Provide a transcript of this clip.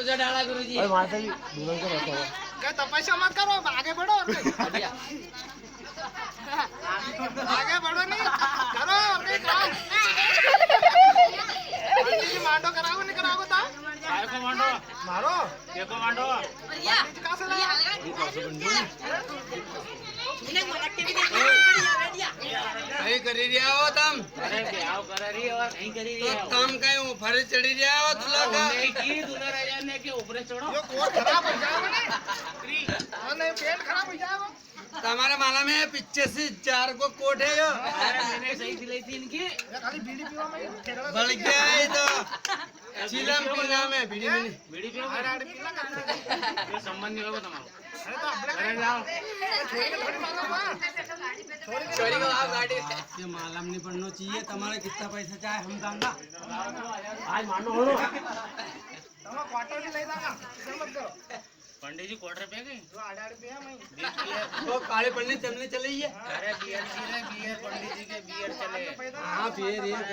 रुपया डाला गुरुजी। अरे माता जी दुल्हन को रखो। क्या तपस्या मत करो, आगे बढ़ो और नहीं। आगे बढ़ो नहीं करो और नहीं करो। पंडित जी मांडो कराओ नहीं कराओ था? काय को मांडो मारो देखो मांडो पंडित जी कहाँ से लाया? कहीं करी रिया हो तुम? अरे क्या कर रही और नहीं करी रही तो है तुम कहीं ऊपर चढ़ी रिया हो दूल्हा का? की दूल्हा राजा ने के ऊपर चढ़ो ये कोट खराब हो जाएगा नहीं पेट खराब हो जाएगा। तुम्हारे माला में पीछे से 4 को कोट है यो। अरे मैंने सही दिलाई थी इनकी ये खाली बीड़ी पीवा में ठेला बढ़ गया है तो चिलम पीना में बीड़ी में नहीं। बीड़ी पियो अरे अरे पीला करना है। ये संबंध नहीं होगा तुम्हारा अरे तो अपने अरे जाओ छोड़ के थोड़ी मांगो मां। चोरी को आप गाड़ी ये मालूम नहीं पड़ना चाहिए तुम्हारे कितना पैसा चाहे हम दांगा। आज मानो हो। तमा क्वार्टर भी ले दांगा फिर मत करो। पंडित जी क्वार्टर पे गए जो आड़े आड़े पिया मैं वो काले पन्ने चलने चले ही है। अरे बियर पी रहे बियर पंडित जी के बियर चले हाँ फिर ये